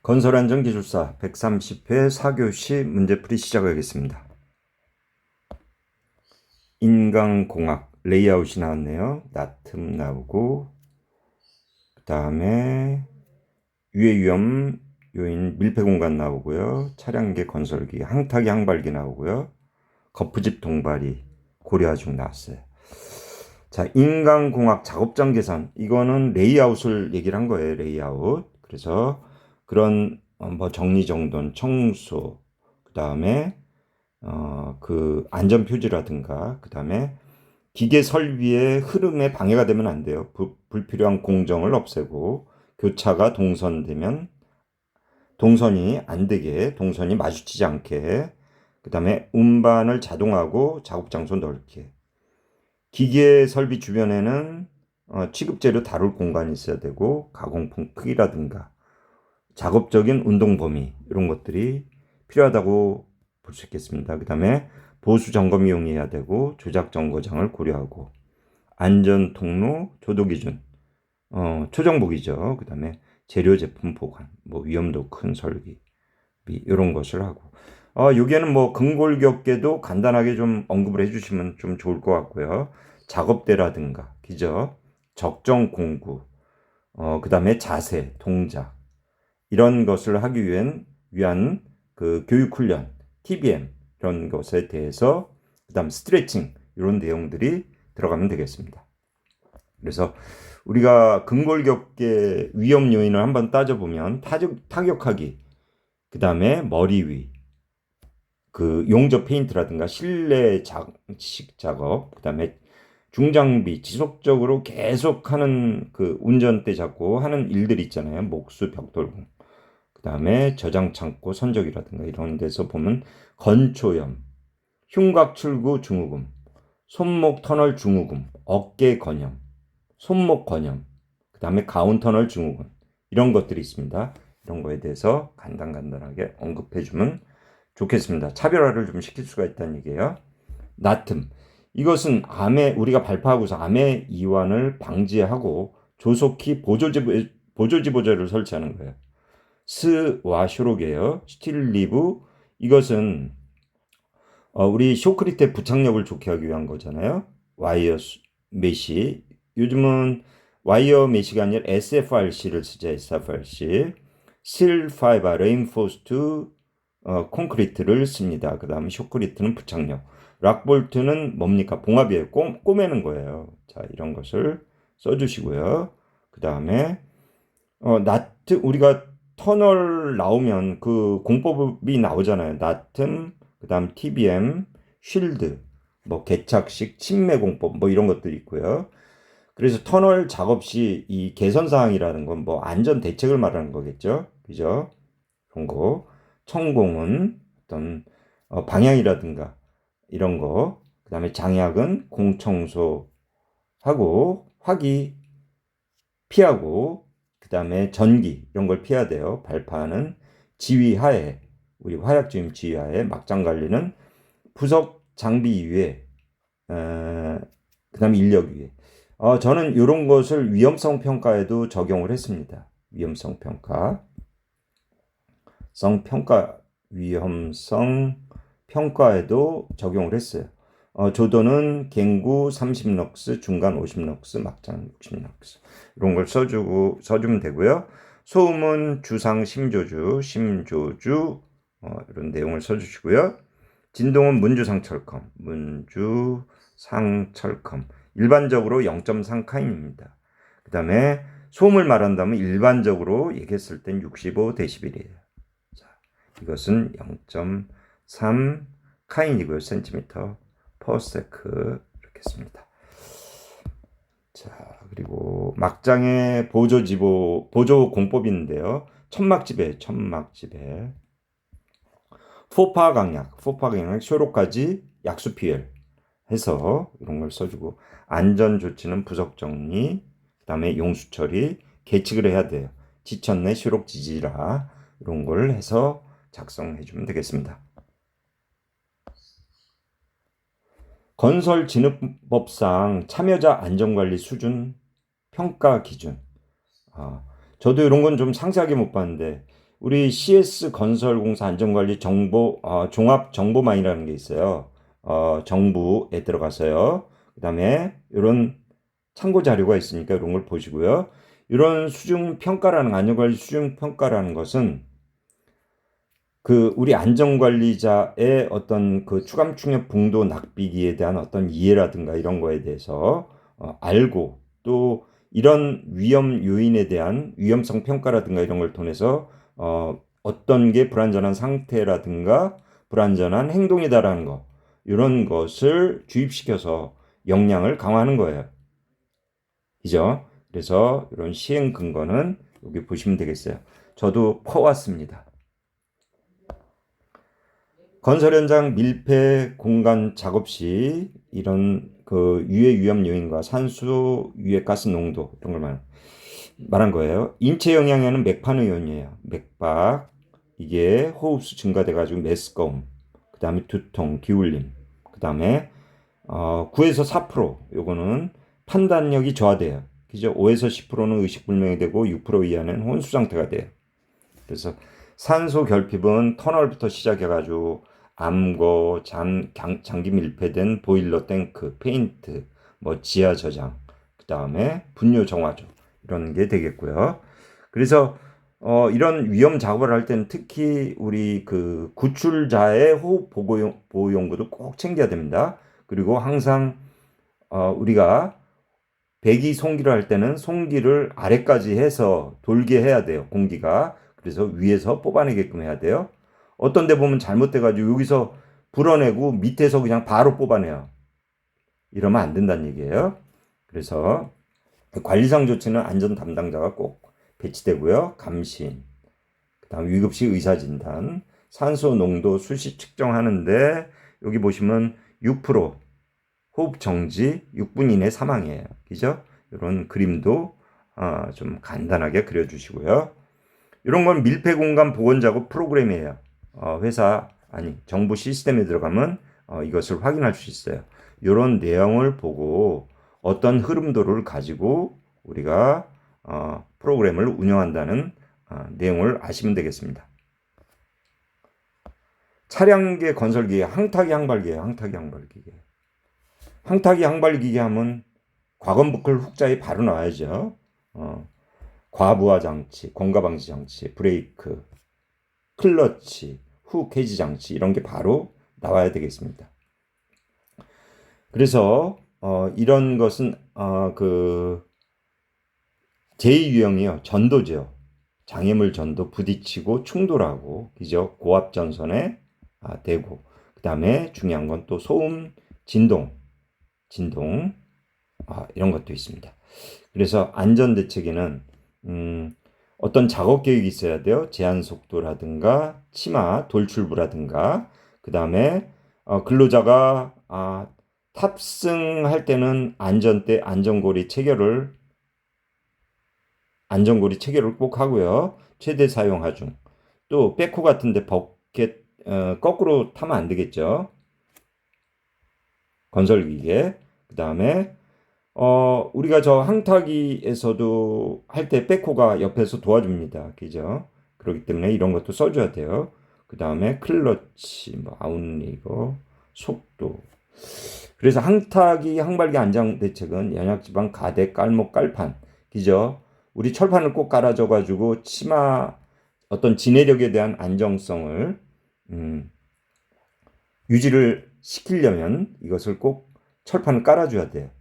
건설안전기술사 130회 4교시 문제풀이 시작하겠습니다. 인강공학 레이아웃이 나왔네요. 나틈 나오고, 그 다음에 유해위험 요인 밀폐공간 나오고요. 차량계 건설기, 항타기 항발기 나오고요. 거푸집 동발이 고려하중 나왔어요. 자, 인강공학 작업장 계산, 이거는 레이아웃을 얘기를 한 거예요. 레이아웃. 그래서 그런 뭐 정리정돈, 청소, 그 다음에 그 안전표지라든가, 그 다음에 기계 설비의 흐름에 방해가 되면 안 돼요. 불필요한 공정을 없애고, 교차가 동선되면 동선이 안 되게, 동선이 마주치지 않게, 그 다음에 운반을 자동화하고 작업장소 넓게. 기계 설비 주변에는 취급재료 다룰 공간이 있어야 되고, 가공품 크기라든가 작업적인 운동 범위, 이런 것들이 필요하다고 볼 수 있겠습니다. 그 다음에 보수 점검 이용해야 되고, 조작 정거장을 고려하고, 안전 통로, 조도 기준, 초정복이죠. 그 다음에 재료 제품 보관, 뭐 위험도 큰 설비, 이런 것을 하고, 여기에는 뭐 근골격계도 간단하게 좀 언급을 해주시면 좀 좋을 것 같고요. 작업대라든가, 그죠? 적정 공구, 그 다음에 자세, 동작, 이런 것을 하기 위한 그 교육훈련, TBM, 이런 것에 대해서, 그 다음 스트레칭, 이런 내용들이 들어가면 되겠습니다. 그래서 우리가 근골격계 위험 요인을 한번 따져보면, 타격하기, 그 다음에 머리 위, 그 용접 페인트라든가 실내 장식 작업, 그 다음에 중장비, 지속적으로 계속하는 그 운전대 잡고 하는 일들 있잖아요. 목수, 벽돌공. 그 다음에 저장 창고, 선적이라든가 이런 데서 보면 건초염, 흉곽 출구 증후군, 손목 터널 증후군, 어깨 건염, 손목 건염, 그 다음에 가운 터널 증후군, 이런 것들이 있습니다. 이런 거에 대해서 간단하게 언급해주면 좋겠습니다. 차별화를 좀 시킬 수가 있다는 얘기예요. 나틈. 이것은 우리가 발파하고서 암의 이완을 방지하고 조속히 보조지보제를 설치하는 거예요. 스와 쇼록이에요. 스틸리브. 이것은 우리 쇼크리트의 부착력을 좋게 하기 위한 거잖아요. 와이어 메시. 요즘은 와이어 메시가 아니라 SFRC를 쓰죠. SFRC. 스틸 파이버 레인포스트 콘크리트를 씁니다. 그 다음에 쇼크리트는 부착력. 락볼트는 뭡니까? 봉합이에요. 꼬매는 거예요. 자, 이런 것을 써주시고요. 그 다음에 나트, 우리가 터널 나오면 그 공법이 나오잖아요. 나튼, 그 다음 TBM, 쉴드, 뭐 개착식, 침매 공법, 뭐 이런 것들이 있고요. 그래서 터널 작업 시 이 개선 사항이라는 건 뭐 안전 대책을 말하는 거겠죠. 그죠? 그런 거. 천공은 어떤 방향이라든가 이런 거. 그 다음에 장약은 공청소하고 화기 피하고, 그 다음에 전기 이런 걸 피해야 돼요. 발파는 지휘하에, 우리 화약주임 지휘하에, 막장 관리는 부속 장비 위에, 그 다음에 인력 위에. 저는 이런 것을 위험성 평가에도 적용을 했습니다. 위험성 위험성 평가에도 적용을 했어요. 조도는 갱구 30럭스, 중간 50럭스, 막장 60럭스. 이런 걸 써주면 되고요. 소음은 주상 심조주, 이런 내용을 써주시고요. 진동은 문주상철컴, 일반적으로 0.3카인입니다. 그 다음에 소음을 말한다면 일반적으로 얘기했을 땐 65dB이에요. 자, 이것은 0.3 카인이고요. 센티미터 퍼세크 이렇게 씁니다. 자, 그리고 막장의 보조 공법인데요. 천막지배, 포파강약, 쇼로까지 약수피엘 해서 이런 걸 써주고, 안전조치는 부속정리, 그 다음에 용수처리, 계측을 해야 돼요. 지쳤네, 쇼록 지지라, 이런 걸 해서 작성해주면 되겠습니다. 건설진흥법상 참여자 안전관리 수준 평가 기준. 저도 이런 건 좀 상세하게 못 봤는데, 우리 CS 건설공사 안전관리 정보 종합 정보망이라는 게 있어요. 정부에 들어가서요. 그다음에 이런 참고 자료가 있으니까 이런 걸 보시고요. 이런 수중 평가라는 안전관리 수중 평가라는 것은 그 우리 안전관리자의 어떤 그 추감 충격 붕도 낙비기에 대한 어떤 이해라든가 이런 거에 대해서 알고 또 이런 위험 요인에 대한 위험성 평가라든가 이런 걸 통해서 어떤 게 불안전한 상태라든가 불안전한 행동이다라는 거 이런 것을 주입시켜서 역량을 강화하는 거예요. 이죠? 그래서 이런 시행 근거는 여기 보시면 되겠어요. 저도 퍼왔습니다. 건설 현장 밀폐 공간 작업 시 이런 그 유해 위험 요인과 산소 유해 가스 농도 이런 걸 말한 거예요. 인체 영향에는 맥박의 요인이에요. 맥박 이게 호흡수 증가돼 가지고 메스꺼움, 그다음에 두통, 기울림, 그다음에 9에서 4% 요거는 판단력이 저하돼요. 그죠? 5에서 10%는 의식불명이 되고 6% 이하는 혼수 상태가 돼요. 그래서 산소 결핍은 터널부터 시작해가지고 암고, 장기 밀폐된 보일러 탱크, 페인트, 뭐 지하 저장, 그 다음에 분뇨 정화조 이런 게 되겠고요. 그래서 이런 위험 작업을 할 때는 특히 우리 그 구출자의 호흡 보호 용구도 꼭 챙겨야 됩니다. 그리고 항상 우리가 배기 송기를 할 때는 송기를 아래까지 해서 돌게 해야 돼요. 공기가. 그래서 위에서 뽑아내게끔 해야 돼요. 어떤 데 보면 잘못돼가지고 여기서 불어내고 밑에서 그냥 바로 뽑아내요. 이러면 안 된다는 얘기예요. 그래서 관리상 조치는 안전 담당자가 꼭 배치되고요. 감시인, 그다음 위급시 의사진단, 산소 농도 수시 측정하는데 여기 보시면 6% 호흡 정지 6분 이내 사망이에요. 그죠? 이런 그림도 좀 간단하게 그려주시고요. 이런 건 밀폐 공간 보건 작업 프로그램이에요. 회사 아니 정부 시스템에 들어가면 이것을 확인할 수 있어요. 이런 내용을 보고 어떤 흐름도를 가지고 우리가 프로그램을 운영한다는 내용을 아시면 되겠습니다. 차량계 건설기계 항타기 항발기예요. 항타기 항발기계. 항타기 항발기계 하면 과건부클 훅자에 바로 나와야죠. 과부하 장치, 공가 방지 장치, 브레이크, 클러치, 훅 해지 장치 이런 게 바로 나와야 되겠습니다. 그래서 이런 것은 그 제2유형이요. 전도죠. 장애물 전도 부딪히고 충돌하고 그죠? 고압 전선에 대고 그다음에 중요한 건 또 소음, 진동 이런 것도 있습니다. 그래서 안전대책에는 어떤 작업 계획이 있어야 돼요. 제한 속도라든가 치마, 돌출부라든가 그 다음에 근로자가 탑승할 때는 안전고리 체결을 꼭 하고요. 최대 사용 하중. 또 백호 같은데 버켓 거꾸로 타면 안 되겠죠. 건설기계. 그 다음에 우리가 저 항타기에서도 할 때 백호가 옆에서 도와줍니다. 그죠? 그렇기 때문에 이런 것도 써줘야 돼요. 그 다음에 클러치, 뭐 아웃리거, 속도. 그래서 항타기, 항발기 안전 대책은 연약지방, 가대, 깔목, 깔판. 그죠? 우리 철판을 꼭 깔아줘가지고 치마 어떤 진해력에 대한 안정성을 유지를 시키려면 이것을 꼭 철판을 깔아줘야 돼요.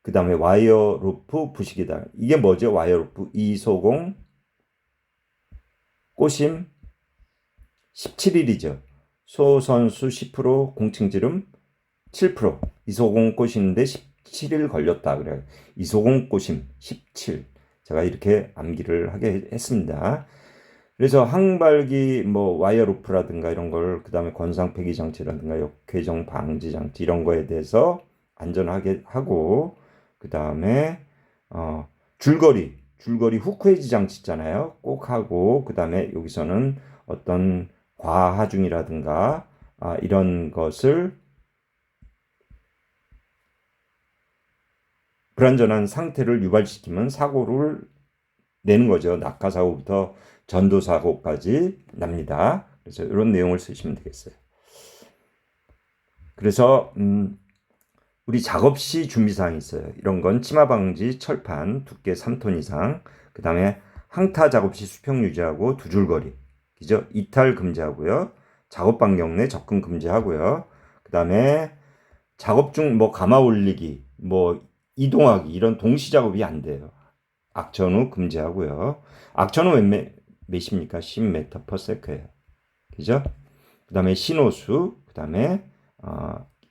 그 다음에 와이어 루프 부식이다. 이게 뭐죠? 와이어 루프 이소공 꼬심 17일이죠. 소선수 10% 공층지름 7% 이소공 꼬시는데 17일 걸렸다. 그래요. 이소공 꼬심 17. 제가 이렇게 암기를 하게 했습니다. 그래서 항발기 뭐 와이어 루프라든가 이런 걸 그다음에 건상 폐기 장치라든가 역회전 방지 장치 이런 거에 대해서 안전하게 하고 그다음에 줄거리 후크 해지 장치 있잖아요. 꼭 하고 그다음에 여기서는 어떤 과하중이라든가 이런 것을 불안전한 상태를 유발시키면 사고를 내는 거죠. 낙하사고부터 전도사고까지 납니다. 그래서 이런 내용을 쓰시면 되겠어요. 그래서 우리 작업시 준비사항이 있어요. 이런 건 치마 방지, 철판, 두께 3톤 이상, 그 다음에 항타 작업시 수평 유지하고 두 줄 거리, 그죠? 이탈 금지하고요. 작업 반경 내 접근 금지하고요. 그 다음에 작업 중 뭐 가마 올리기, 뭐 이동하기 이런 동시 작업이 안 돼요. 악천후 금지하고요. 악천후 몇입니까? 10m/s예요. 그죠? 그 다음에 신호수, 그 다음에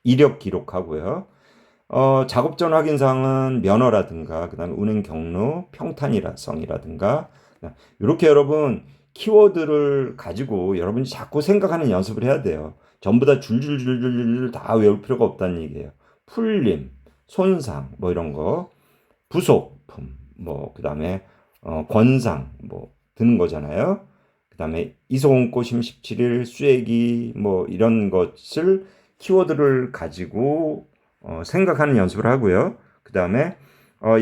이력 기록하고요. 작업 전 확인사항은 면허라든가, 그 다음에 운행 경로, 평탄이라성이라든가, 이렇게 여러분 키워드를 가지고 여러분이 자꾸 생각하는 연습을 해야 돼요. 전부 다 줄줄줄줄줄 다 외울 필요가 없다는 얘기예요. 풀림, 손상, 뭐 이런 거, 부속품, 뭐, 그 다음에, 권상, 뭐, 드는 거잖아요. 그 다음에, 이소홍꽃임 17일, 쐐기, 뭐, 이런 것을 키워드를 가지고, 생각하는 연습을 하고요. 그 다음에,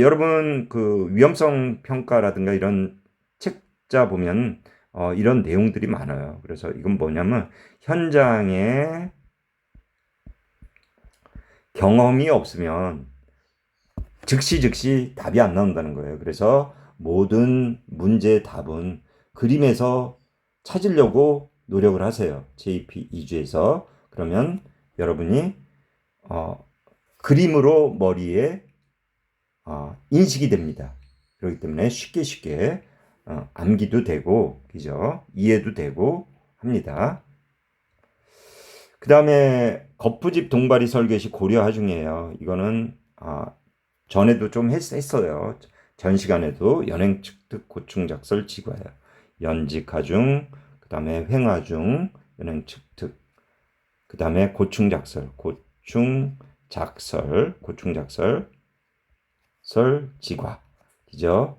여러분, 그, 위험성 평가라든가 이런 책자 보면, 이런 내용들이 많아요. 그래서 이건 뭐냐면, 현장에 경험이 없으면, 즉시 답이 안 나온다는 거예요. 그래서 모든 문제의 답은 그림에서 찾으려고 노력을 하세요. JP 2주에서. 그러면 여러분이 그림으로 머리에 인식이 됩니다. 그렇기 때문에 쉽게 암기도 되고, 그죠? 이해도 되고 합니다. 그 다음에 거푸집 동바리 설계 시 고려 하중이에요. 이거는 전에도 좀 했어요. 전 시간에도 연행 측득 고충 작설 지과예요. 연직 하중, 그 다음에 횡하중, 연행 측득, 그 다음에 고충 작설, 고충 작설, 설 지과, 그죠?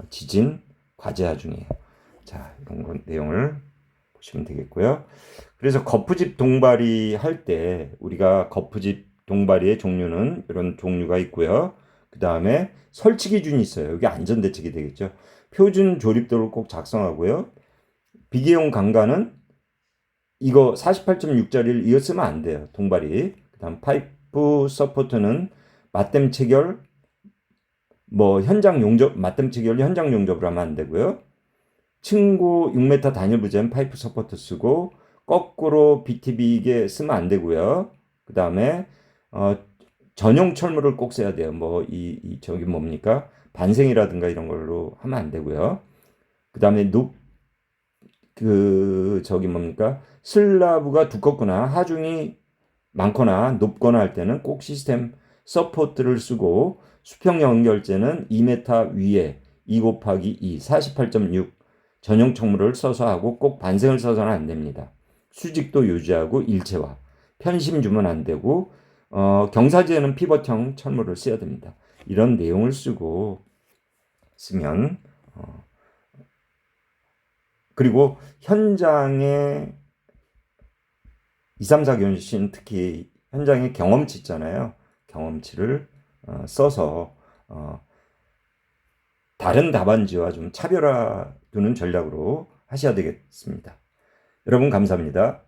지진 과제 하중이에요. 자, 이런 건 내용을 보시면 되겠고요. 그래서 거푸집 동바리 할 때 우리가 거푸집 동바리의 종류는 이런 종류가 있고요. 그 다음에 설치 기준이 있어요. 여기 안전대책이 되겠죠. 표준 조립도를 꼭 작성하고요. 비계용 강간은 이거 48.6짜리를 이거 쓰면 안 돼요. 동바리. 그 다음 파이프 서포트는 맞댐 체결, 뭐 현장 용접, 맞댐 체결 현장 용접을 하면 안 되고요. 층고 6m 단일 부재는 파이프 서포트 쓰고 거꾸로 BTB게 쓰면 안 되고요. 그 다음에 전용 철물을 꼭 써야 돼요. 뭐 저기 뭡니까? 반생이라든가 이런 걸로 하면 안 되고요. 그 다음에 저기 뭡니까? 슬라브가 두껍거나 하중이 많거나 높거나 할 때는 꼭 시스템 서포트를 쓰고 수평 연결재는 2m 위에 2 곱하기 2, 48.6 전용 청물을 써서 하고 꼭 반생을 써서는 안 됩니다. 수직도 유지하고 일체화. 편심 주면 안 되고 경사지에는 피벗형 철물을 써야 됩니다. 이런 내용을 쓰면 그리고 현장에 2, 3, 4교시는 특히 현장에 경험치 있잖아요. 경험치를 써서 다른 답안지와 좀 차별화 두는 전략으로 하셔야 되겠습니다. 여러분 감사합니다.